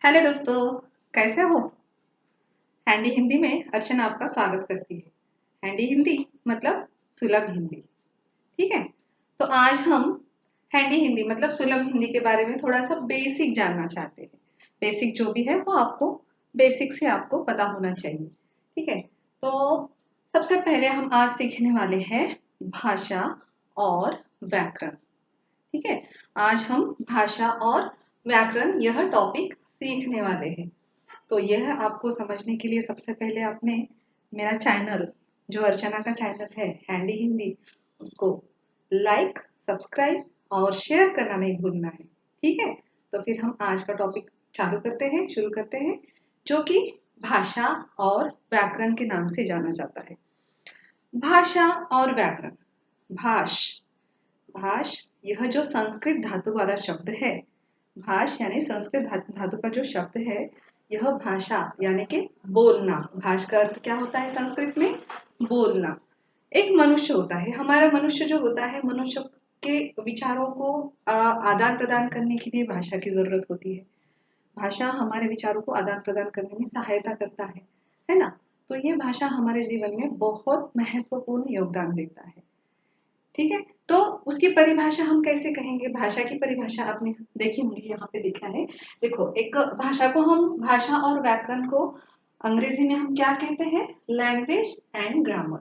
Hello दोस्तों, कैसे हो? हैंडी हिंदी में अर्चना आपका स्वागत करती है। हैंडी हिंदी मतलब सुलभ हिंदी। ठीक है। तो आज हम हैंडी हिंदी मतलब सुलभ हिंदी के बारे में थोड़ा सा बेसिक जानना चाहते हैं। बेसिक जो भी है वो आपको बेसिक से आपको पता होना चाहिए। ठीक है। तो सबसे पहले हम आज सीखने वाले हैं भाषा और व्याकरण। ठीक है। आज हम भाषा और व्याकरण यह टॉपिक सीखने वाले हैं। तो यह आपको समझने के लिए सबसे पहले आपने मेरा चैनल, जो अर्चना का चैनल है हैंडी हिंदी, उसको लाइक, सब्सक्राइब और शेयर करना नहीं भूलना है। ठीक है। तो फिर हम आज का टॉपिक शुरू करते हैं, जो कि भाषा और व्याकरण के नाम से जाना जाता है। भाषा और व्याकरण। भाष भाष यह जो संस्कृत धातु वाला शब्द है, भाष यानी संस्कृत धातु का जो शब्द है, यह भाषा यानी कि बोलना। भाष का अर्थ क्या होता है संस्कृत में? बोलना। एक मनुष्य होता है, हमारा मनुष्य जो होता है, मनुष्य के विचारों को आदान प्रदान करने के लिए भाषा की जरूरत होती है। भाषा हमारे विचारों को आदान प्रदान करने में सहायता करता है ना? तो ये भाषा हमारे जीवन में बहुत महत्वपूर्ण योगदान देता है। ठीक है। तो उसकी परिभाषा हम कैसे कहेंगे? भाषा की परिभाषा आपने देखी होंगी, यहाँ पे लिखा है। देखो, एक भाषा को हम, भाषा और व्याकरण को अंग्रेजी में हम क्या कहते हैं? Language and grammar.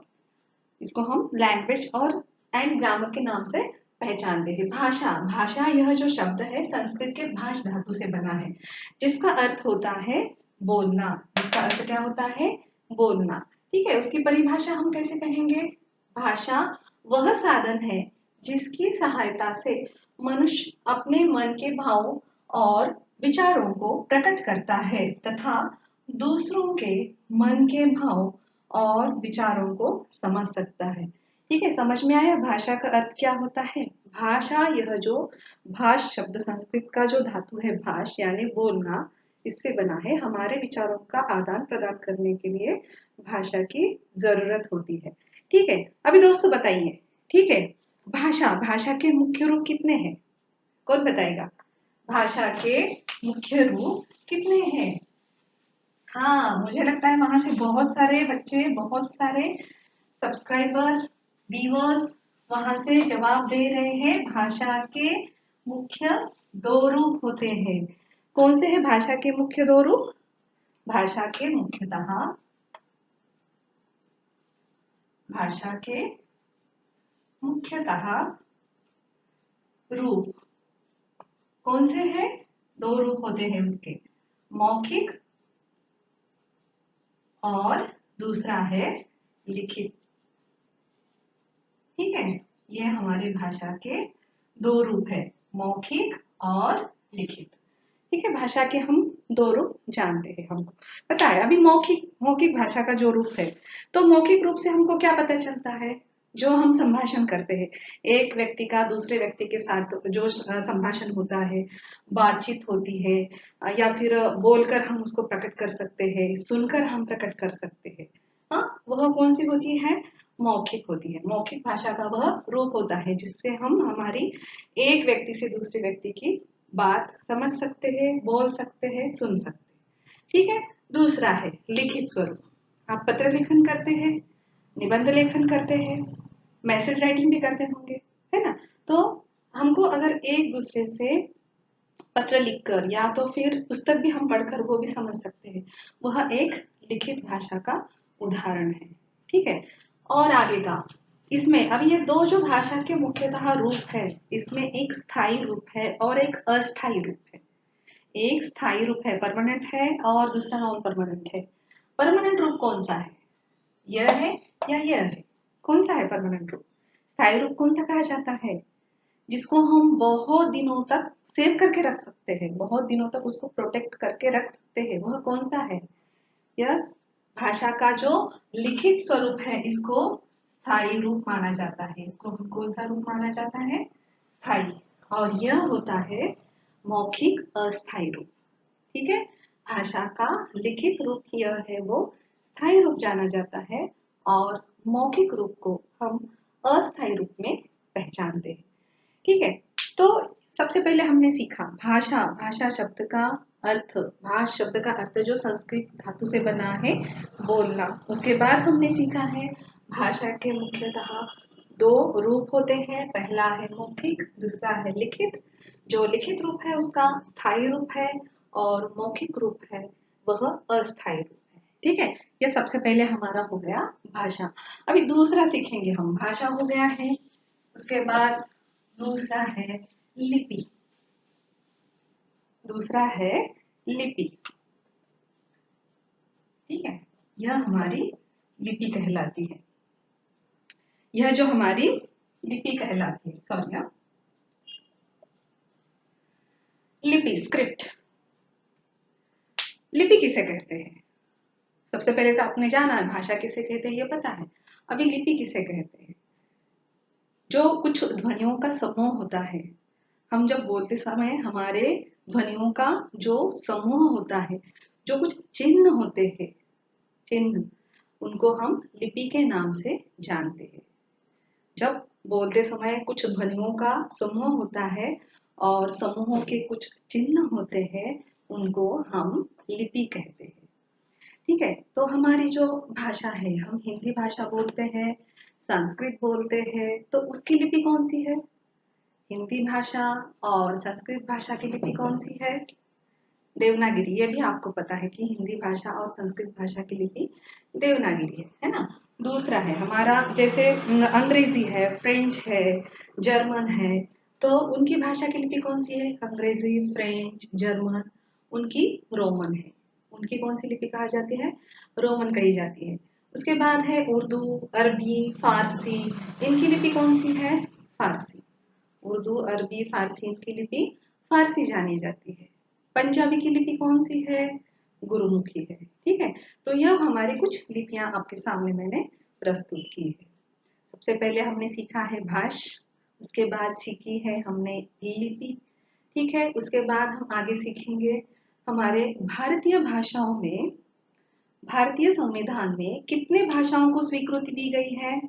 इसको हम लैंग्वेज और एंड ग्रामर के नाम से पहचानते हैं। भाषा भाषा यह जो शब्द है संस्कृत के भाष धातु से बना है, जिसका अर्थ होता है बोलना। जिसका अर्थ क्या होता है? बोलना। ठीक है। उसकी परिभाषा हम कैसे कहेंगे? भाषा वह साधन है जिसकी सहायता से मनुष्य अपने मन के भाव और विचारों को प्रकट करता है तथा दूसरों के मन के भाव और विचारों को समझ सकता है। ठीक है। समझ में आया भाषा का अर्थ क्या होता है? भाषा यह जो भाष शब्द संस्कृत का जो धातु है भाष यानी बोलना, इससे बना है। हमारे विचारों का आदान प्रदान करने के लिए भाषा की जरूरत होती है। ठीक है। अभी दोस्तों बताइए, ठीक है, भाषा भाषा के मुख्य रूप कितने हैं? कौन बताएगा? भाषा के मुख्य रूप कितने हैं? हाँ, मुझे लगता है वहां से बहुत सारे बच्चे, बहुत सारे सब्सक्राइबर, व्यूअर्स वहां से जवाब दे रहे हैं। भाषा के मुख्य दो रूप होते हैं। कौन से हैं भाषा के मुख्य दो रूप? भाषा के भाषा के मुख्यतः रूप कौन से हैं? दो रूप होते हैं उसके, मौखिक और दूसरा है लिखित। ठीक है। ये हमारी भाषा के दो रूप है, मौखिक और लिखित। ठीक है। भाषा के हम दो रूप जानते हैं, हमको पता है। अभी मौखिक मौखिक भाषा का जो रूप है, तो मौखिक रूप से हमको क्या पता चलता है? जो हम संभाषण करते हैं, एक व्यक्ति का दूसरे व्यक्ति के साथ जो संभाषण होता है, बातचीत होती है, या फिर बोलकर हम उसको प्रकट कर सकते हैं, सुनकर हम प्रकट कर सकते हैं। हाँ, वह कौन सी होती है? मौखिक होती है। मौखिक भाषा का वह रूप होता है जिससे हम हमारी एक व्यक्ति से दूसरे व्यक्ति की बात समझ सकते हैं, बोल सकते हैं, सुन सकते हैं। ठीक है। दूसरा है लिखित स्वरूप। आप पत्र लेखन करते हैं, निबंध लेखन करते हैं, मैसेज राइटिंग भी करते होंगे, है ना? तो हमको अगर एक दूसरे से पत्र लिखकर या तो फिर पुस्तक भी हम पढ़कर वो भी समझ सकते हैं, वह एक लिखित भाषा का उदाहरण है। ठीक है। और आगे का, इसमें अभी ये दो जो भाषा के मुख्यतः रूप है, इसमें एक स्थायी रूप है और एक अस्थायी रूप है। एक स्थायी रूप है, परमानेंट है, और दूसरा नॉन परमानेंट है। परमानेंट रूप कौन सा है? यह है या यह है? कौन सा है परमानेंट रूप? स्थायी रूप कौन सा कहा जाता है? जिसको हम बहुत दिनों तक सेव करके रख सकते हैं, बहुत दिनों तक उसको प्रोटेक्ट करके रख सकते हैं, वह कौन सा है? यस, भाषा का जो लिखित स्वरूप है, इसको स्थायी रूप माना जाता है। इसको हम कौन सा रूप माना जाता है? स्थायी। और यह होता है मौखिक अस्थायी रूप। ठीक है। भाषा का लिखित रूप यह है, वो स्थायी रूप जाना जाता है, और मौखिक रूप को हम अस्थायी रूप में पहचानते हैं। ठीक है। तो सबसे पहले हमने सीखा भाषा। भाषा शब्द का अर्थ, भाष शब्द का अर्थ जो संस्कृत धातु से बना है, बोलना। उसके बाद हमने सीखा है भाषा के मुख्यतः दो रूप होते हैं। पहला है मौखिक, दूसरा है लिखित। जो लिखित रूप है उसका स्थायी रूप है और मौखिक रूप है वह अस्थायी रूप है। ठीक है, ये सबसे पहले हमारा हो गया भाषा। अभी दूसरा सीखेंगे हम। भाषा हो गया है, उसके बाद दूसरा है लिपि। दूसरा है लिपि। ठीक है, यह हमारी लिपि कहलाती है। यह जो हमारी लिपि कहलाती है, सॉरी, लिपि, स्क्रिप्ट। लिपि किसे कहते हैं? सबसे पहले तो आपने जाना है भाषा किसे कहते हैं, ये पता है। अभी लिपि किसे कहते हैं? जो कुछ ध्वनियों का समूह होता है। हम जब बोलते समय हमारे ध्वनियों का जो समूह होता है, जो कुछ चिन्ह होते हैं, चिन्ह, उनको हम लिपि के नाम से जानते हैं। जब बोलते समय कुछ ध्वनियों का समूह होता है और समूहों के कुछ चिन्ह होते हैं, उनको हम लिपि कहते हैं। ठीक है, तो हमारी जो भाषा है, हम हिंदी भाषा बोलते हैं, संस्कृत बोलते हैं, तो उसकी लिपि कौन सी है? हिंदी भाषा और संस्कृत भाषा की लिपि कौन सी है? देवनागरी। ये भी आपको पता है कि हिंदी भाषा और संस्कृत भाषा की लिपि देवनागरी है ना। दूसरा है हमारा, जैसे अंग्रेजी है, फ्रेंच है, जर्मन है, तो उनकी भाषा की लिपि कौन सी है? अंग्रेजी, फ्रेंच, जर्मन, उनकी रोमन है। उनकी कौन सी लिपि कहा जाती है? रोमन कही जाती है। उसके बाद है उर्दू, अरबी, फारसी, इनकी लिपि कौन सी है? फारसी। उर्दू, अरबी, फारसी, इनकी लिपि फारसी जानी जाती है। पंजाबी की लिपि कौन सी है? गुरुमुखी है। ठीक है, तो यह हमारी कुछ लिपियां आपके सामने मैंने प्रस्तुत की है। सबसे पहले हमने सीखा है भाष, उसके बाद सीखी है हमने लिपि। ठीक है, उसके बाद हम आगे सीखेंगे हमारे भारतीय भाषाओं में, भारतीय संविधान में कितने भाषाओं को स्वीकृति दी गई है?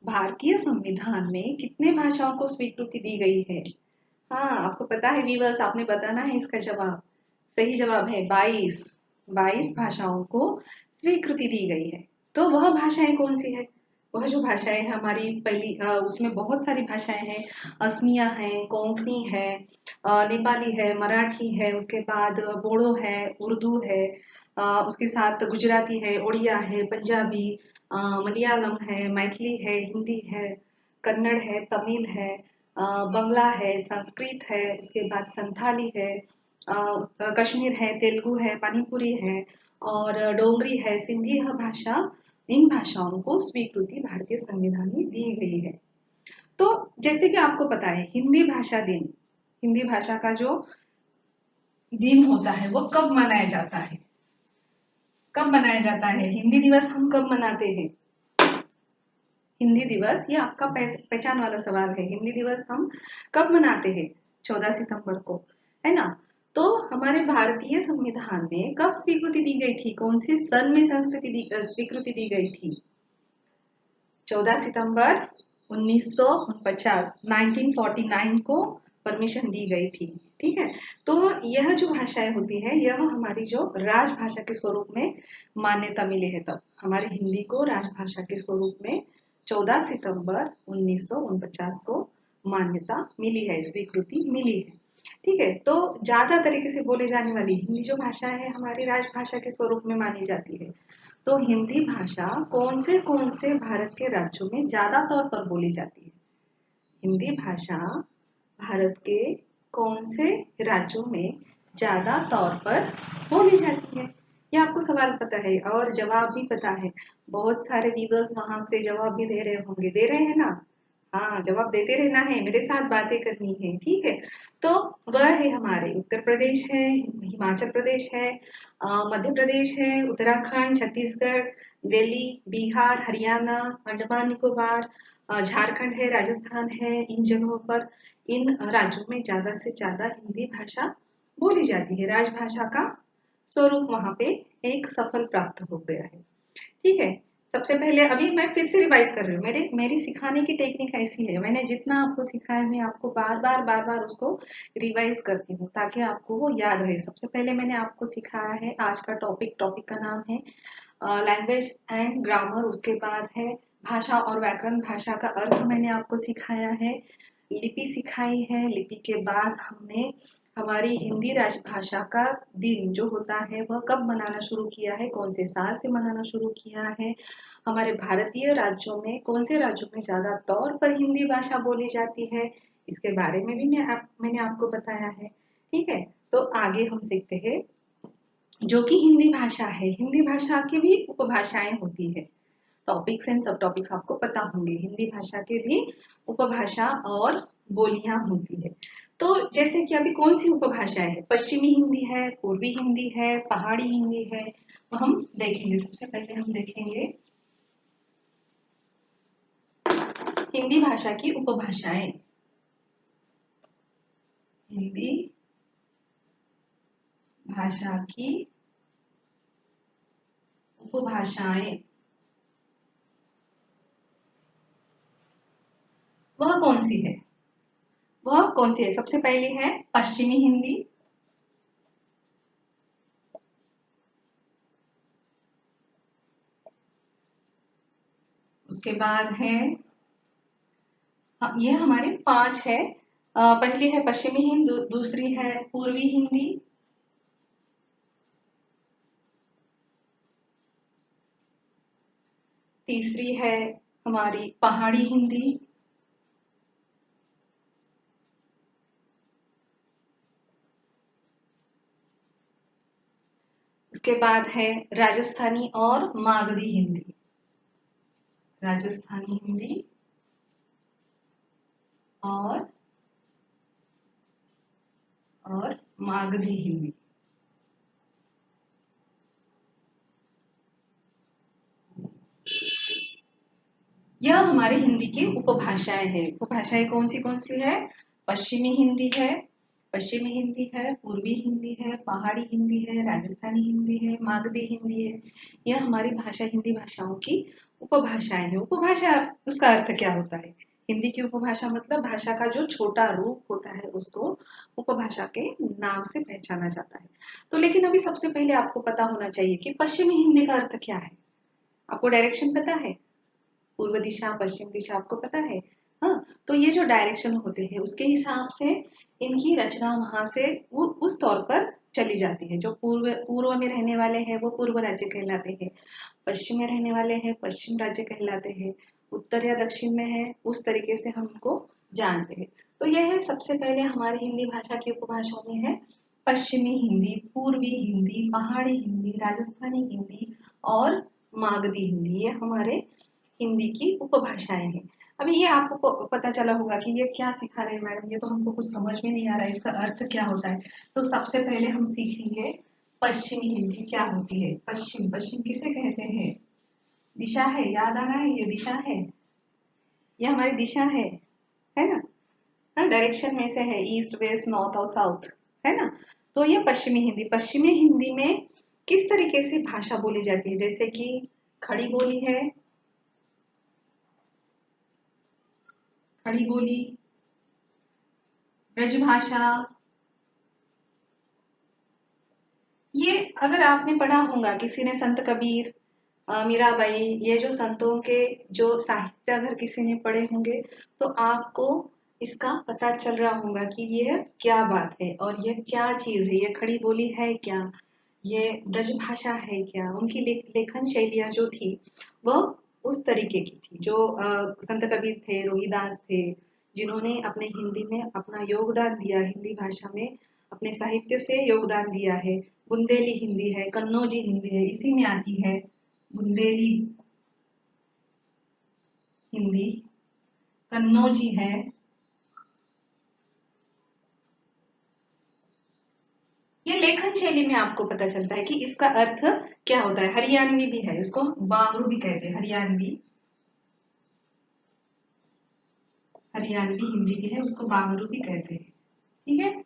भारतीय संविधान में कितने भाषाओं को स्वीकृति दी गई है? हाँ, आपको पता है व्यूअर्स, आपने बताना है इसका जवाब। सही जवाब है 22। 22 भाषाओं को स्वीकृति दी गई है। तो वह भाषाएं कौन सी है? वह जो भाषाएं हमारी पहली, उसमें बहुत सारी भाषाएं हैं। असमिया है, कोंकणी है, नेपाली है, मराठी है, उसके बाद बोडो है, उर्दू है, उसके साथ गुजराती है, उड़िया है, पंजाबी, मलयालम है, मैथिली है, हिंदी है, कन्नड़ है, तमिल है, बंगला है, संस्कृत है, उसके बाद संथाली है, कश्मीर है, तेलुगु है, मणिपुरी है और डोगरी है, सिंधी है भाषा। इन भाषाओं को स्वीकृति भारतीय संविधान में दी गई है। तो जैसे कि आपको पता है हिंदी भाषा दिन, हिंदी भाषा का जो दिन होता है वो कब मनाया जाता है? कब मनाया जाता है हिंदी दिवस? हम कब मनाते हैं हिंदी दिवस? ये आपका पहचान वाला सवाल है। हिंदी दिवस हम कब मनाते हैं? 14 सितंबर को, है ना। तो हमारे भारतीय संविधान में कब स्वीकृति दी गई थी? कौन से सन में स्वीकृति दी गई थी? 14 सितंबर 1949, 1949 को परमिशन दी गई थी। ठीक है, तो यह जो भाषाएं होती है, यह हमारी जो राजभाषा के स्वरूप में मान्यता मिली है। तब हमारी हिंदी को राजभाषा के स्वरूप में 14 सितंबर 1949 को मान्यता मिली है, स्वीकृति मिली है। ठीक है, तो ज्यादा तरीके से बोले जाने वाली हिंदी जो भाषा है हमारी राजभाषा के स्वरूप में मानी जाती है। तो हिंदी भाषा कौन से भारत के राज्यों में ज्यादा तौर पर बोली जाती है? हिंदी भाषा भारत के कौन से राज्यों में ज्यादा तौर पर बोली जाती है? ये आपको सवाल पता है और जवाब भी पता है। बहुत सारे व्यूअर्स वहां से जवाब भी दे रहे होंगे, दे रहे हैं ना? हाँ, जवाब देते रहना है, मेरे साथ बातें करनी है। ठीक है, तो वह है हमारे उत्तर प्रदेश है, हिमाचल प्रदेश है, मध्य प्रदेश है, उत्तराखंड, छत्तीसगढ़, दिल्ली, बिहार, हरियाणा, अंडमान निकोबार, झारखंड है, राजस्थान है। इन जगहों पर, इन राज्यों में ज्यादा से ज्यादा हिंदी भाषा बोली जाती है। राजभाषा का स्वरूप वहां पे एक सफल प्राप्त हो गया है। ठीक है, सबसे पहले अभी मैं फिर से रिवाइज कर रही हूँ, मेरी सिखाने की टेक्निक ऐसी है, मैंने जितना आपको सिखाया मैं आपको बार बार उसको रिवाइज करती हूँ ताकि आपको वो याद रहे। सबसे पहले मैंने आपको सिखाया है आज का टॉपिक का नाम है लैंग्वेज एंड ग्रामर। उसके बाद है भाषा और व्याकरण, भाषा का अर्थ मैंने आपको सिखाया है। लिपि सिखाई है। लिपि के बाद हमने हमारी हिंदी राजभाषा का दिन जो होता है वह कब मनाना शुरू किया है, कौन से साल से मनाना शुरू किया है, हमारे भारतीय राज्यों में कौन से राज्यों में ज्यादा तौर पर हिंदी भाषा बोली जाती है, इसके बारे में भी मैंने आपको बताया है। ठीक है, तो आगे हम सीखते हैं जो कि हिंदी भाषा है। हिंदी भाषा की भी उपभाषाएं होती है। टॉपिक्स एंड सब टॉपिक्स आपको पता होंगे। हिंदी भाषा के भी उपभाषा और बोलियां होती है। तो जैसे कि अभी कौन सी उपभाषाएं है, पश्चिमी हिंदी है, पूर्वी हिंदी है, पहाड़ी हिंदी है, तो हम देखेंगे। सबसे पहले हम देखेंगे हिंदी भाषा की उपभाषाएं। हिंदी भाषा की उपभाषाएं वह कौन सी है, वह कौन सी है? सबसे पहली है पश्चिमी हिंदी, उसके बाद है ये हमारे पांच है। पहली है पश्चिमी हिंदी, दूसरी है पूर्वी हिंदी, तीसरी है हमारी पहाड़ी हिंदी, उसके बाद है राजस्थानी और मागधी हिंदी। राजस्थानी हिंदी और मागधी हिंदी। यह हमारे हिंदी की उपभाषाएं हैं। उपभाषाएं कौन सी है? पश्चिमी हिंदी है, पश्चिमी हिंदी है, पूर्वी हिंदी है, पहाड़ी हिंदी है, राजस्थानी हिंदी है, मागधी हिंदी है। यह हमारी भाषा हिंदी भाषाओं की उपभाषाएं हैं। उपभाषा उसका अर्थ क्या होता है? हिंदी की उपभाषा मतलब भाषा का जो छोटा रूप होता है उसको उपभाषा के नाम से पहचाना जाता है। तो लेकिन अभी सबसे पहले आपको पता होना चाहिए कि पश्चिमी हिंदी का अर्थ क्या है। आपको डायरेक्शन पता है? पूर्व दिशा, पश्चिम दिशा आपको पता है? हाँ, तो ये जो डायरेक्शन होते हैं उसके हिसाब से इनकी रचना वहां से वो उस तौर पर चली जाती है। जो पूर्व में रहने वाले हैं वो पूर्व राज्य कहलाते हैं, पश्चिम में रहने वाले हैं पश्चिम राज्य कहलाते हैं, उत्तर या दक्षिण में है उस तरीके से हम उनको जानते हैं। तो यह है सबसे पहले हमारी हिंदी भाषा की उपभाषा में है पश्चिमी हिंदी, पूर्वी हिंदी, पहाड़ी हिंदी, राजस्थानी हिंदी और मागधी हिंदी। ये हमारे हिंदी की उपभाषाएं हैं। अभी ये आपको पता चला होगा कि ये क्या सिखा रहे हैं मैडम, ये तो हमको कुछ समझ में नहीं आ रहा है, इसका अर्थ क्या होता है। तो सबसे पहले हम सीखेंगे पश्चिमी हिंदी क्या होती है। पश्चिम, पश्चिम किसे कहते हैं? दिशा है, याद आ रहा है? ये दिशा है, ये हमारी दिशा है ना? हाँ, डायरेक्शन में से है, ईस्ट वेस्ट नॉर्थ और साउथ, है ना? तो ये पश्चिमी हिंदी। पश्चिमी हिंदी में किस तरीके से भाषा बोली जाती है? जैसे कि खड़ी बोली है, खड़ी बोली, ब्रजभाषा। ये अगर आपने पढ़ा होगा किसी ने, संत कबीर, मीराबाई, ये जो संतों के जो साहित्य अगर किसी ने पढ़े होंगे तो आपको इसका पता चल रहा होगा कि ये क्या बात है और ये क्या चीज है, ये खड़ी बोली है क्या, ये ब्रजभाषा है क्या। उनकी लेखन शैलियां जो थी वह उस तरीके की थी। जो संत कबीर थे, रोहिदास थे, जिन्होंने अपने हिंदी में अपना योगदान दिया, हिंदी भाषा में अपने साहित्य से योगदान दिया है। बुंदेली हिंदी है, कन्नौजी हिंदी है, इसी में आती है बुंदेली हिंदी, कन्नौजी है, ये लेखन शैली में आपको पता चलता है कि इसका अर्थ क्या होता है। हरियाणवी भी है, इसको बांगरू भी कहते हैं, हरियाणवी, हरियाणवी हिंदी भी है, उसको बांगरू भी कहते हैं। ठीक है,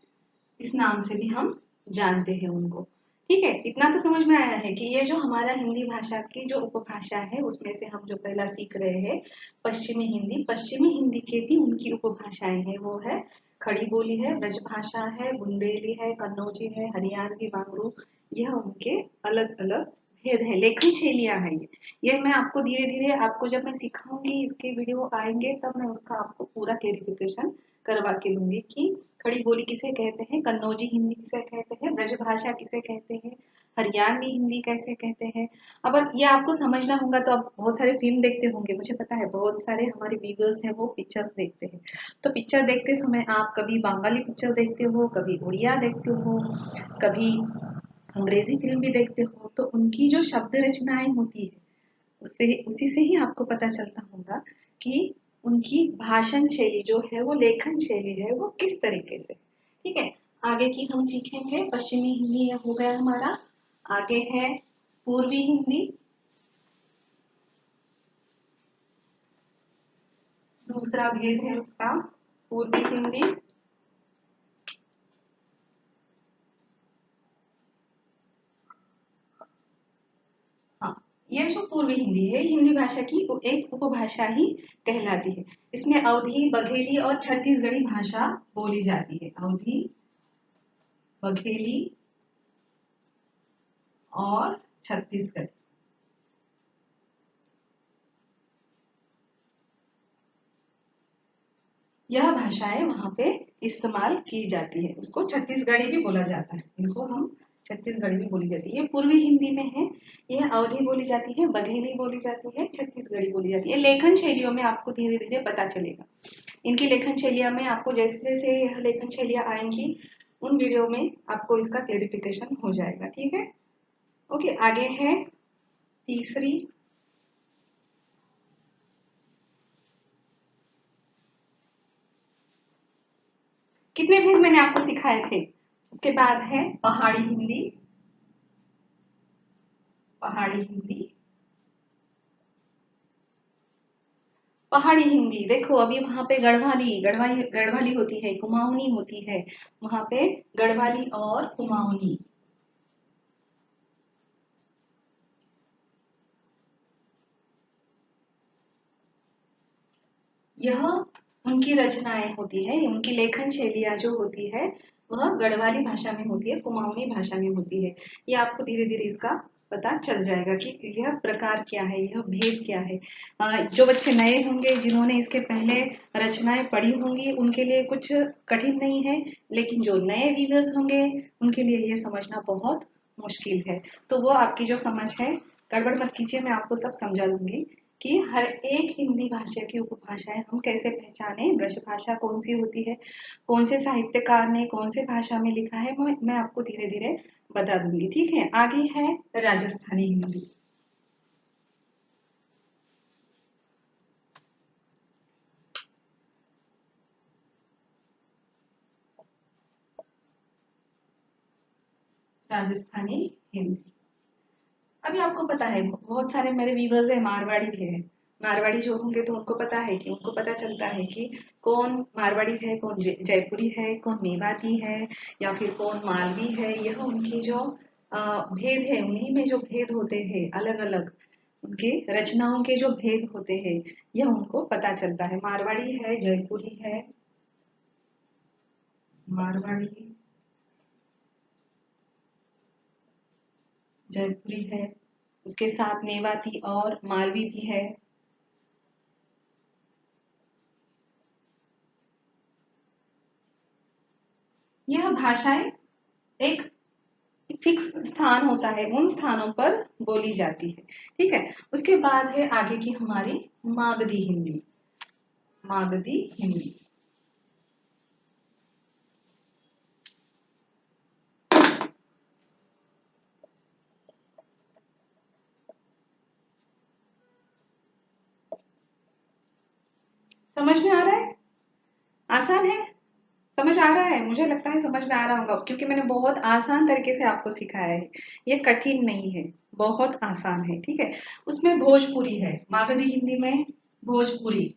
इस नाम से भी हम जानते हैं उनको। ठीक है, इतना तो समझ में आया है कि ये जो हमारा हिंदी भाषा की जो उपभाषा है उसमें से हम जो पहला सीख रहे हैं पश्चिमी हिंदी, पश्चिमी हिंदी के भी उनकी उपभाषाएं हैं। वो है खड़ी बोली है, ब्रजभाषा है, बुंदेली है, कन्नौजी है, हरियाणवी, बांगड़ू। यह उनके अलग अलग भेद है, लेखन शैलियां हैं ये मैं आपको धीरे धीरे आपको जब मैं सिखाऊंगी इसके वीडियो आएंगे तब मैं उसका आपको पूरा क्लेरिफिकेशन करवा के लूंगी कि खड़ी बोली किसे कहते हैं, कन्नौजी हिंदी किसे कहते हैं, ब्रजभाषा किसे कहते हैं, हरियाणवी हिंदी कैसे कहते हैं। अगर ये आपको समझना होगा तो आप बहुत सारे फिल्म देखते होंगे, मुझे पता है बहुत सारे हमारे व्यूवर्स हैं वो पिक्चर्स देखते हैं। तो पिक्चर देखते समय आप कभी बंगाली पिक्चर देखते हो, कभी उड़िया देखते हो, कभी अंग्रेजी फिल्म भी देखते हो, तो उनकी जो शब्द रचनाएं होती है उससे उसी से ही आपको पता चलता होगा कि उनकी भाषण शैली जो है वो लेखन शैली है वो किस तरीके से। ठीक है, आगे की हम सीखेंगे पश्चिमी हिंदी हो गया हमारा, आगे है पूर्वी हिंदी। दूसरा भेद है उसका पूर्वी हिंदी। हाँ, ये जो पूर्वी हिंदी है हिंदी भाषा की एक उपभाषा ही कहलाती है। इसमें अवधी, बघेली और छत्तीसगढ़ी भाषा बोली जाती है। अवधी, बघेली और छत्तीसगढ़ी, यह भाषाएं वहां पे इस्तेमाल की जाती है। उसको छत्तीसगढ़ी भी बोला जाता है, इनको हम छत्तीसगढ़ी भी बोली जाती है। ये पूर्वी हिंदी में है, यह अवधी बोली जाती है, बघेली बोली जाती है, छत्तीसगढ़ी बोली जाती है। लेखन शैलियों में आपको धीरे धीरे पता चलेगा, इनकी लेखन शैलियां में आपको जैसे जैसे यह लेखन शैलियां आएंगी उन वीडियो में आपको इसका क्लेरिफिकेशन हो जाएगा। ठीक है, ओके। आगे है तीसरी, कितने भेद मैंने आपको सिखाए थे। उसके बाद है पहाड़ी हिंदी। पहाड़ी हिंदी, पहाड़ी हिंदी देखो अभी वहां पे गढ़वाली गढ़वाली गढ़वाली होती है, कुमाऊनी होती है, वहां पे गढ़वाली और कुमाऊनी। यह उनकी रचनाएं होती है, उनकी लेखन शैलियां जो होती है वह गढ़वाली भाषा में होती है, कुमाऊनी भाषा में होती है। ये आपको धीरे धीरे इसका पता चल जाएगा कि यह प्रकार क्या है, यह भेद क्या है। जो बच्चे नए होंगे जिन्होंने इसके पहले रचनाएं पढ़ी होंगी उनके लिए कुछ कठिन नहीं है, लेकिन जो नए व्यूअर्स होंगे उनके लिए यह समझना बहुत मुश्किल है। तो वो आपकी जो समझ है गड़बड़ मत कीजिए, मैं आपको सब समझा दूंगी कि हर एक हिंदी भाषा की उपभाषाएं हम कैसे पहचाने, ब्रज भाषा कौन सी होती है, कौन से साहित्यकार ने कौन से भाषा में लिखा है, मैं आपको धीरे धीरे बता दूंगी। ठीक है, आगे है राजस्थानी हिंदी। राजस्थानी हिंदी, अभी आपको पता है बहुत सारे मेरे व्यूवर्स है मारवाड़ी भी है। मारवाड़ी जो होंगे तो उनको पता है कि उनको पता चलता है कि कौन मारवाड़ी है, कौन जयपुरी है, कौन मेवाती है, या फिर कौन मालवी है। यह उनकी जो भेद है, उन्हीं में जो भेद होते हैं अलग अलग, उनके रचनाओं के जो भेद होते हैं यह उनको पता चलता है। मारवाड़ी है, जयपुरी है, मारवाड़ी जयपुरी है, उसके साथ मेवाती और मालवी भी है। यह भाषाएं एक फिक्स स्थान होता है, उन स्थानों पर बोली जाती है। ठीक है, उसके बाद है आगे की हमारी मागधी हिंदी। मागधी हिंदी, समझ में आ रहा है, आसान है, समझ आ रहा है, मुझे लगता है समझ में आ रहा होगा क्योंकि मैंने बहुत आसान तरीके से आपको सिखाया है। ये कठिन नहीं है, बहुत आसान है। ठीक है, उसमें भोजपुरी है, मागधी हिंदी में भोजपुरी।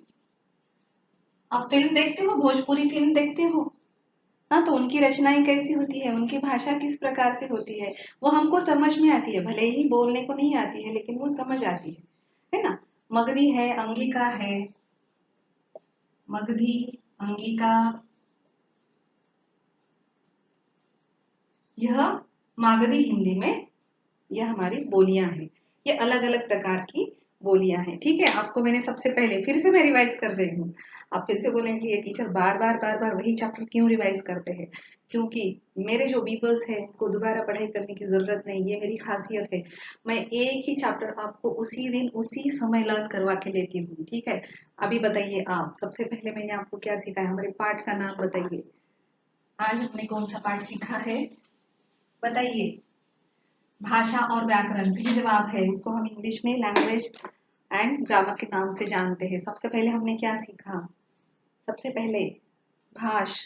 आप फिल्म देखते हो, भोजपुरी फिल्म देखते हो? हाँ, तो उनकी रचनाएं कैसी होती है, उनकी भाषा किस प्रकार से होती है, वो हमको समझ में आती है, भले ही बोलने को नहीं आती है लेकिन वो समझ आती है ना। मगधी है, अंगिका है, मगधी, अंगिका, यह मागधी हिंदी में यह हमारी बोलियां हैं। ये अलग अलग प्रकार की बोलियां हैं। ठीक है, आपको मैंने सबसे पहले फिर से मैं रिवाइज कर रही हूँ। आप फिर से बोलेंगे ये टीचर बार बार वही चैप्टर क्यों रिवाइज करते हैं। क्योंकि मेरे जो व्यूअर्स हैं उनको दोबारा पढ़ाई करने की जरूरत नहीं, ये मेरी खासियत है। मैं एक ही चैप्टर आपको उसी दिन उसी समय लर्न करवा के लेती हूँ। ठीक है, अभी बताइए आप, सबसे पहले मैंने आपको क्या सिखाया, हमारे पाठ का नाम बताइए। आज हमने कौन सा पाठ सीखा है, बताइए। भाषा और व्याकरण सही जवाब है, इसको हम इंग्लिश में लैंग्वेज एंड ग्रामर के नाम से जानते हैं। सबसे पहले हमने क्या सीखा, सबसे पहले भाष,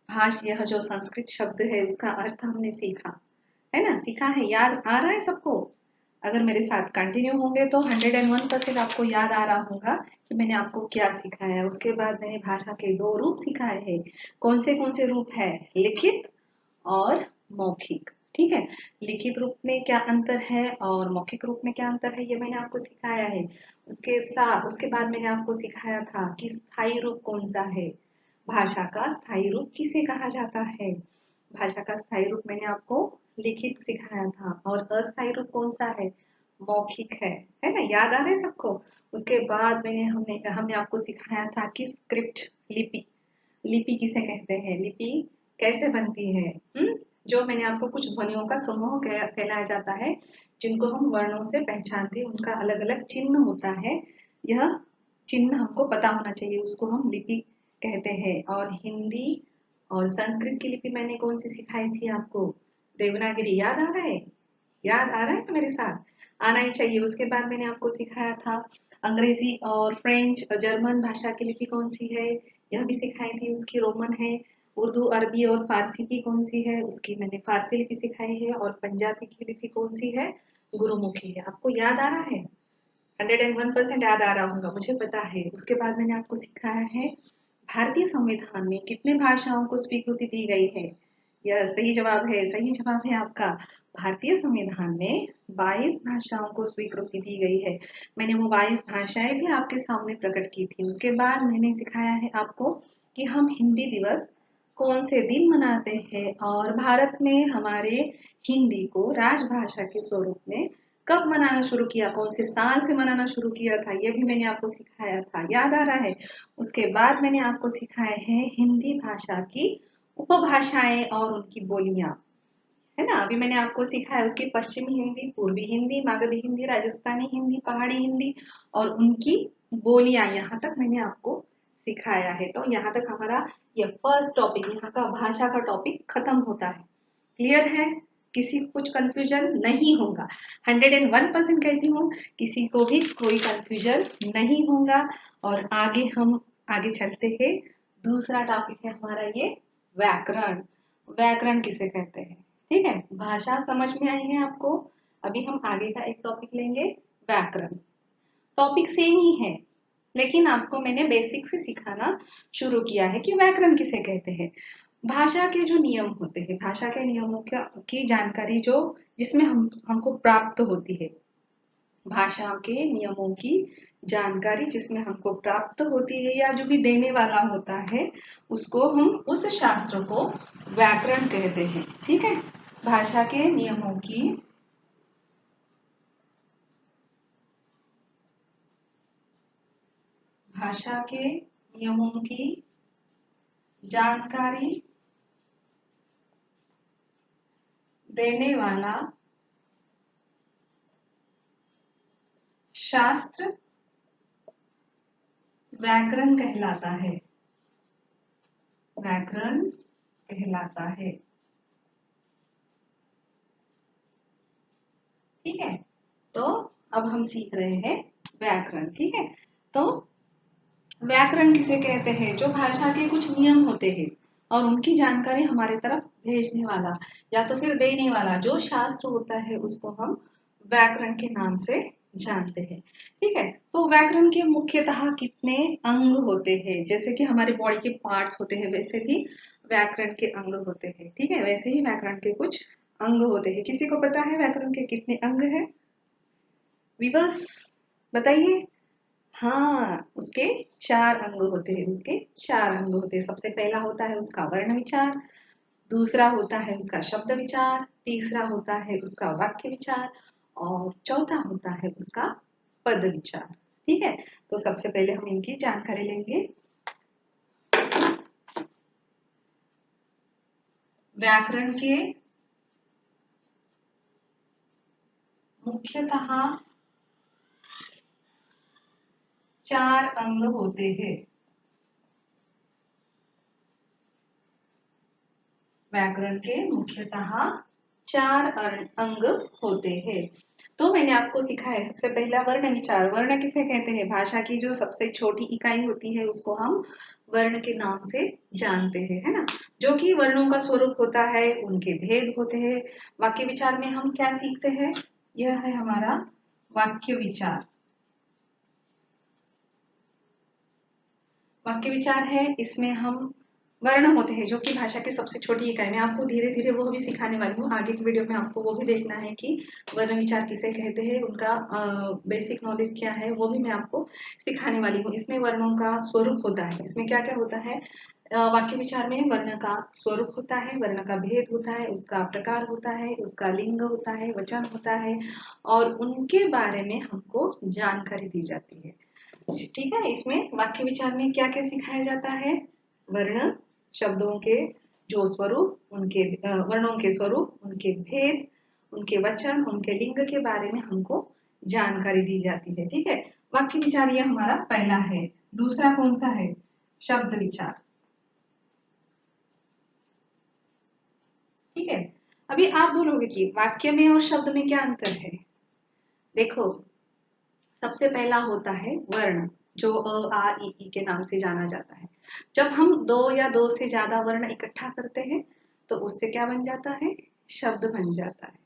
भाष यह जो संस्कृत शब्द है उसका अर्थ हमने सीखा है ना, सीखा है, याद आ रहा है सबको। अगर मेरे साथ कंटिन्यू होंगे तो 101% आपको याद आ रहा होगा कि मैंने आपको क्या सिखाया है। उसके बाद मैंने भाषा के दो रूप सिखाए हैं। कौन से रूप है, लिखित और मौखिक। ठीक है, लिखित रूप में क्या अंतर है और मौखिक रूप में क्या अंतर है, ये मैंने आपको सिखाया है। उसके बाद मैंने आपको सिखाया था कि स्थायी रूप कौन सा है, भाषा का स्थायी रूप किसे कहा जाता है। भाषा का स्थायी रूप मैंने आपको लिखित सिखाया था, और अस्थायी रूप कौन सा है, मौखिक है ना, याद आ रहा है सबको। उसके बाद हमने हमने आपको सिखाया था कि स्क्रिप्ट, लिपि, लिपि किसे कहते हैं, लिपि कैसे बनती है। जो मैंने आपको कुछ ध्वनियों का समूह कहलाया जाता है, जिनको हम वर्णों से पहचानते हैं, उनका अलग अलग चिन्ह होता है। यह चिन्ह हमको पता होना चाहिए, उसको हम लिपि कहते हैं। और हिंदी और संस्कृत की लिपि मैंने कौन सी सिखाई थी आपको, देवनागरी, याद आ रहा है, याद आ रहा है मेरे साथ, आना ही चाहिए। उसके बाद मैंने आपको सिखाया था अंग्रेजी और फ्रेंच और जर्मन भाषा की लिपि कौन सी है, यह भी सिखाई थी, उसकी रोमन है। उर्दू, अरबी और फारसी की कौन सी है, उसकी मैंने फारसी लिपि सिखाई है। और पंजाबी की लिपि कौन सी है, गुरुमुखी है। आपको याद आ रहा है, 101% याद आ रहा होगा, मुझे पता है। उसके बाद मैंने आपको सिखाया है भारतीय संविधान में कितने भाषाओं को स्वीकृति दी गई है। यह सही जवाब है, सही जवाब है आपका। भारतीय संविधान में 22 भाषाओं को स्वीकृति दी गई है। मैंने वो 22 भाषाएं भी आपके सामने प्रकट की थी। उसके बाद मैंने सिखाया है आपको कि हम हिंदी दिवस कौन से दिन मनाते हैं, और भारत में हमारे हिंदी को राजभाषा के स्वरूप में कब मनाना शुरू किया, कौन से साल से मनाना शुरू किया था, ये भी मैंने आपको सिखाया था, याद आ रहा है। उसके बाद मैंने आपको सिखाए हैं हिंदी भाषा की उपभाषाएं और उनकी बोलियां, है ना। अभी मैंने आपको सिखाया उसकी पश्चिमी हिंदी, पूर्वी हिंदी, मागधी हिंदी, राजस्थानी हिंदी, पहाड़ी हिंदी और उनकी बोलियां, यहाँ तक मैंने आपको सिखाया है। तो यहाँ तक हमारा ये फर्स्ट टॉपिक, यहाँ का भाषा का टॉपिक खत्म होता है। क्लियर है, किसी को कुछ कंफ्यूजन नहीं होगा, 101% कहती हूँ, किसी को भी कोई कंफ्यूजन नहीं होगा। और आगे हम आगे चलते हैं, दूसरा टॉपिक है हमारा ये व्याकरण। व्याकरण किसे कहते हैं, ठीक है, भाषा समझ में आई है आपको। अभी हम आगे का एक टॉपिक लेंगे, व्याकरण। टॉपिक सेम ही है, लेकिन आपको मैंने बेसिक से सिखाना शुरू किया है कि व्याकरण किसे कहते हैं। भाषा के जो नियम होते हैं, भाषा के नियमों की जानकारी जो जिसमें हमको प्राप्त होती है, भाषा के नियमों की जानकारी जिसमें हमको प्राप्त होती है या जो भी देने वाला होता है, उसको हम उस शास्त्र को व्याकरण कहते हैं। ठीक है, भाषा के नियमों की भाषा के नियमों की जानकारी देने वाला शास्त्र व्याकरण कहलाता है, व्याकरण कहलाता है। ठीक है, तो अब हम सीख रहे हैं व्याकरण। ठीक है, तो व्याकरण किसे कहते हैं, जो भाषा के कुछ नियम होते हैं और उनकी जानकारी हमारे तरफ भेजने वाला या तो फिर देने वाला जो शास्त्र होता है, उसको हम व्याकरण के नाम से जानते हैं। ठीक है, तो व्याकरण के मुख्यतः कितने अंग होते हैं, जैसे कि हमारे बॉडी के पार्ट्स होते हैं, वैसे भी व्याकरण के अंग होते हैं, ठीक है। वैसे ही व्याकरण के कुछ अंग होते हैं। किसी को पता है व्याकरण के कितने अंग हैं? विवश बताइए। हाँ, उसके 4 अंग होते हैं, उसके 4 अंग होते हैं। सबसे पहला होता है उसका वर्ण विचार, दूसरा होता है उसका शब्द विचार, तीसरा होता है उसका वाक्य विचार और चौथा होता है उसका पद विचार, ठीक है। तो सबसे पहले हम इनकी जानकारी लेंगे। व्याकरण के मुख्यतः 4 अंग होते हैं। व्याकरण के मुख्यतः 4 अंग होते हैं। तो मैंने आपको सिखाया सबसे पहला वर्ण विचार। वर्ण किसे कहते हैं? भाषा की जो सबसे छोटी इकाई होती है उसको हम वर्ण के नाम से जानते हैं, है ना। जो कि वर्णों का स्वरूप होता है, उनके भेद होते हैं। वाक्य विचार में हम क्या सीखते हैं? यह है हमारा वाक्य विचार। वाक्य विचार है, इसमें हम वर्ण होते हैं जो कि भाषा की सबसे छोटी इकाई। मैं आपको धीरे धीरे वो भी सिखाने वाली हूँ। आगे की वीडियो में आपको वो भी देखना है कि वर्ण विचार किसे कहते हैं, उनका बेसिक नॉलेज क्या है, वो भी मैं आपको सिखाने वाली हूँ। इसमें वर्णों का स्वरूप होता है। इसमें क्या क्या होता है? वाक्य विचार में वर्ण का स्वरूप होता है, वर्ण का भेद होता है, उसका प्रकार होता है, उसका लिंग होता है, वचन होता है और उनके बारे में हमको जानकारी दी जाती है, ठीक है। इसमें वाक्य विचार में क्या क्या सिखाया जाता है? वर्ण, शब्दों के जो स्वरूप, उनके वर्णों के स्वरूप, उनके भेद, उनके वचन, उनके लिंग के बारे में हमको जानकारी दी जाती है, ठीक है। वाक्य विचार ये हमारा पहला है। दूसरा कौन सा है? शब्द विचार, ठीक है। अभी आप बोलोगे कि वाक्य में और शब्द में क्या अंतर है? देखो, सबसे पहला होता है वर्ण, जो अ आ इ ई के नाम से जाना जाता है। जब हम दो या दो से ज्यादा वर्ण इकट्ठा करते हैं तो उससे क्या बन जाता है? शब्द बन जाता है।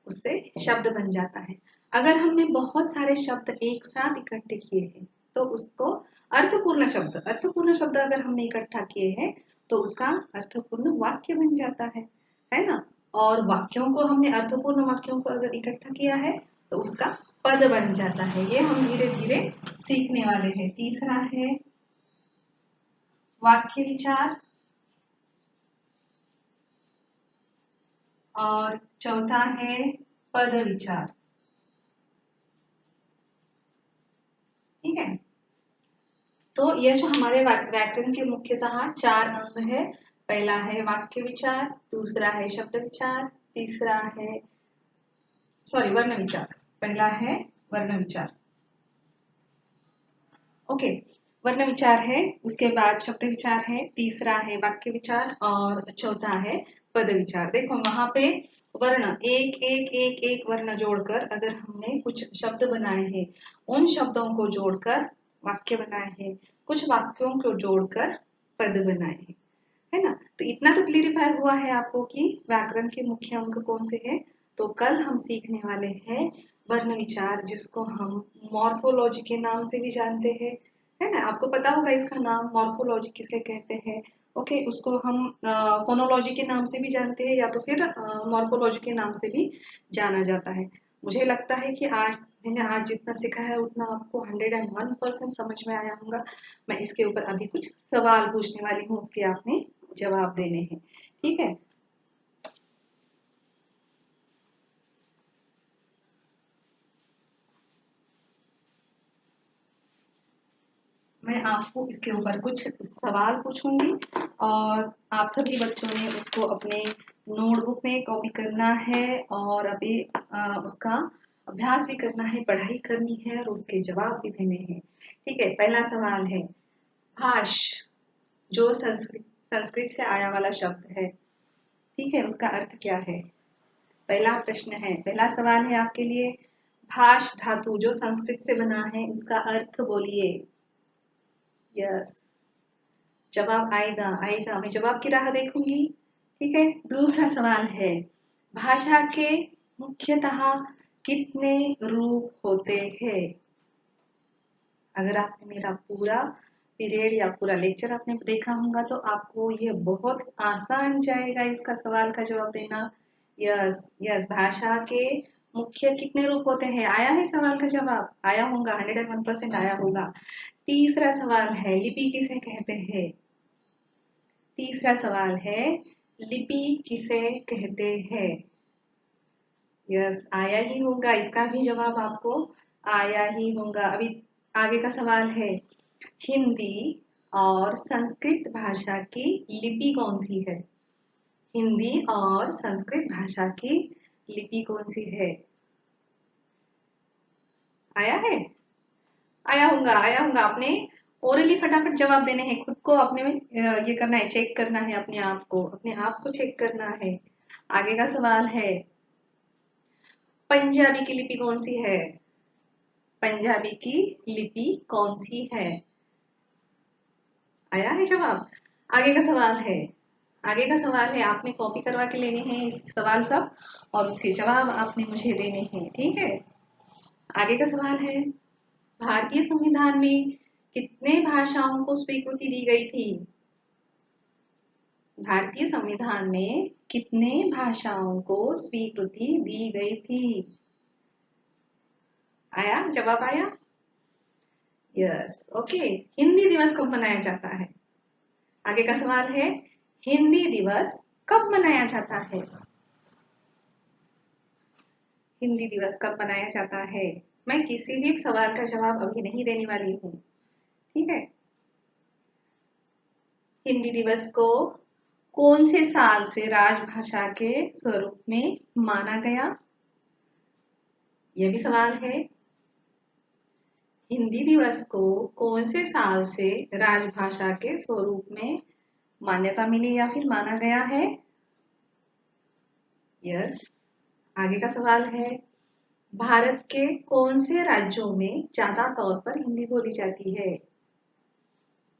उससे शब्द बन जाता है। अगर हमने बहुत सारे शब्द एक साथ इकट्ठे किए हैं तो उसको अर्थपूर्ण शब्द अगर हमने इकट्ठा किए हैं तो उसका अर्थपूर्ण वाक्य बन जाता है ना। और वाक्यों को हमने अर्थपूर्ण वाक्यों को अगर इकट्ठा किया है तो उसका पद बन जाता है। ये हम धीरे धीरे सीखने वाले हैं। तीसरा है वाक्य विचार और चौथा है पद विचार, ठीक है। तो ये जो हमारे व्याकरण के मुख्यतः 4 अंग है। पहला है वाक्य विचार, दूसरा है शब्द विचार, तीसरा है वर्ण विचार। पहला है वर्ण विचार, ओके। वर्ण विचार है, उसके बाद शब्द विचार है, तीसरा है वाक्य विचार और चौथा है पद विचार। देखो वहां पे वर्ण एक एक एक एक वर्ण जोड़कर अगर हमने कुछ शब्द बनाए हैं, उन शब्दों को जोड़कर वाक्य बनाए हैं, कुछ वाक्यों को जोड़कर पद बनाए हैं, है ना। तो इतना तो क्लियरिफाई हुआ है आपको कि व्याकरण के मुख्य अंग कौन से हैं। तो कल हम सीखने वाले हैं वर्ण विचार, जिसको हम मॉर्फोलॉजी के नाम से भी जानते हैं, है ना। आपको पता होगा इसका नाम मॉर्फोलॉजी किसे कहते हैं। ओके, उसको हम फोनोलॉजी के नाम से भी जानते हैं या तो फिर मॉर्फोलॉजी के नाम से भी जाना जाता है। मुझे लगता है कि मैंने आज जितना सीखा है उतना आपको 101% समझ में आया होगा। मैं इसके ऊपर अभी कुछ सवाल पूछने वाली हूँ, उसके आपने जवाब देने हैं, ठीक है। मैं आपको इसके ऊपर कुछ सवाल पूछूंगी और आप सभी बच्चों ने उसको अपने नोटबुक में कॉपी करना है और अभी उसका अभ्यास भी करना है, पढ़ाई करनी है और उसके जवाब भी देने हैं, ठीक है। पहला सवाल है, भाष जो संस्कृत संस्कृत से आया वाला शब्द है, ठीक है, उसका अर्थ क्या है? पहला प्रश्न है, पहला सवाल है आपके लिए, भाष धातु जो संस्कृत से बना है उसका अर्थ बोलिए। यस, जवाब आएगा आएगा, मैं जवाब की राह देखूंगी, ठीक है। दूसरा सवाल है, भाषा के मुख्यतः कितने रूप होते हैं? अगर आपने मेरा पूरा पीरियड या पूरा लेक्चर आपने देखा होगा तो आपको ये बहुत आसान जाएगा इसका सवाल का जवाब देना। यस यस, भाषा के मुख्य कितने रूप होते हैं, आया है सवाल का जवाब, आया होगा, 101% आया होगा। तीसरा सवाल है लिपि किसे कहते हैं। तीसरा सवाल है लिपि किसे कहते हैं। यस, आया ही होगा, इसका भी जवाब आपको आया ही होगा। अभी आगे का सवाल है हिंदी और संस्कृत भाषा की लिपि कौन सी है। हिंदी और संस्कृत भाषा की लिपि कौन सी है। आया है, आया होगा, आया होगा। आपने ओरली फटाफट जवाब देने हैं, खुद को अपने में ये करना है, चेक करना है अपने आप को चेक करना है। आगे का सवाल है पंजाबी की लिपि कौन सी है। पंजाबी की लिपि कौन सी है। आया है जवाब। आगे का सवाल है, आगे का सवाल है, आपने कॉपी करवा के लेने हैं इस सवाल सब और उसके जवाब आपने मुझे देने हैं, ठीक है। आगे का सवाल है भारतीय संविधान में कितने भाषाओं को स्वीकृति दी गई थी। भारतीय संविधान में कितने भाषाओं को स्वीकृति दी गई थी। आया जवाब, आया। Yes okay. हिंदी दिवस कब मनाया जाता है। आगे का सवाल है हिंदी दिवस कब मनाया जाता है। हिंदी दिवस कब मनाया जाता है। मैं किसी भी सवाल का जवाब अभी नहीं देने वाली हूँ, ठीक है। हिंदी दिवस को कौन से साल से राजभाषा के स्वरूप में माना गया, यह भी सवाल है। हिंदी दिवस को कौन से साल से राजभाषा के स्वरूप में मान्यता मिली या फिर माना गया है। यस। आगे का सवाल है भारत के कौन से राज्यों में ज्यादा तौर पर हिंदी बोली जाती है।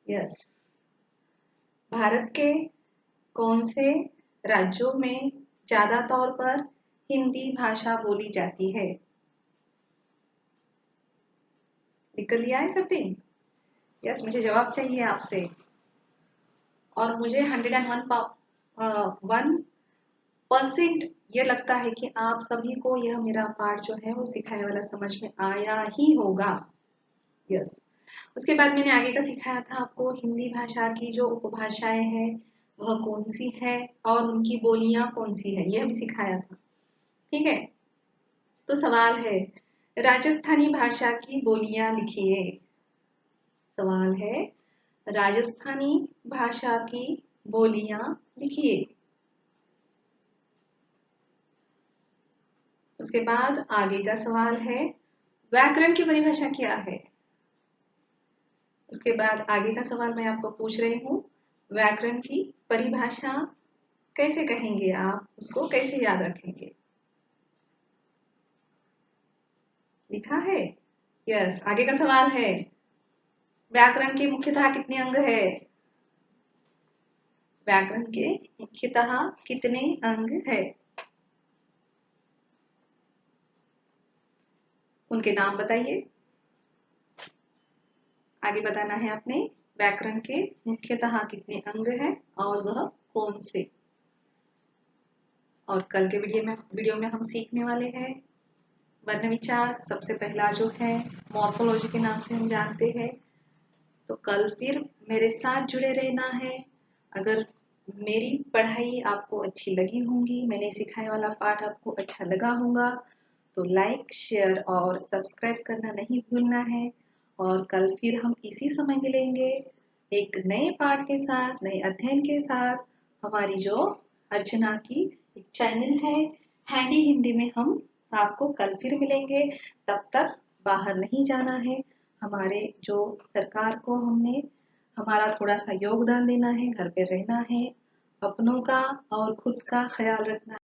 यस, भारत के कौन से राज्यों में ज्यादा तौर पर हिंदी भाषा बोली जाती है। निकल लिया है सबने। यस, मुझे जवाब चाहिए आपसे और मुझे 101% ये लगता है कि आप सभी को यह मेरा पाठ जो है वो सिखाने वाला समझ में आया ही होगा। यस। उसके बाद मैंने आगे का सिखाया था आपको हिंदी भाषा की जो उपभाषाएं हैं वह कौन सी है और उनकी बोलियां कौन सी है, यह भी सिखाया था, ठीक है। तो सवाल है राजस्थानी भाषा की बोलियां लिखिए। सवाल है राजस्थानी भाषा की बोलियां लिखिए। उसके बाद आगे का सवाल है व्याकरण की परिभाषा क्या है। उसके बाद आगे का सवाल मैं आपको पूछ रही हूँ व्याकरण की परिभाषा कैसे कहेंगे, आप उसको कैसे याद रखेंगे। लिखा है। यस। आगे का सवाल है व्याकरण के मुख्यतः कितने अंग है। व्याकरण के मुख्यतः कितने अंग है, उनके नाम बताइए। आगे बताना है आपने व्याकरण के मुख्यतः कितने अंग हैं और वह कौन से। और कल के वीडियो में हम सीखने वाले हैं वर्ण विचार। सबसे पहला जो है मॉर्फोलॉजी के नाम से हम जानते हैं। तो कल फिर मेरे साथ जुड़े रहना है। अगर मेरी पढ़ाई आपको अच्छी लगी होंगी, मैंने सिखाने वाला पाठ आपको अच्छा लगा होगा तो लाइक शेयर और सब्सक्राइब करना नहीं भूलना है। और कल फिर हम इसी समय मिलेंगे एक नए पाठ के साथ, नए अध्ययन के साथ। हमारी जो अर्चना की एक चैनल है हैंडी हिंदी में, हम आपको कल फिर मिलेंगे। तब तक बाहर नहीं जाना है। हमारे जो सरकार को हमने हमारा थोड़ा सा योगदान देना है, घर पे रहना है, अपनों का और खुद का ख्याल रखना है।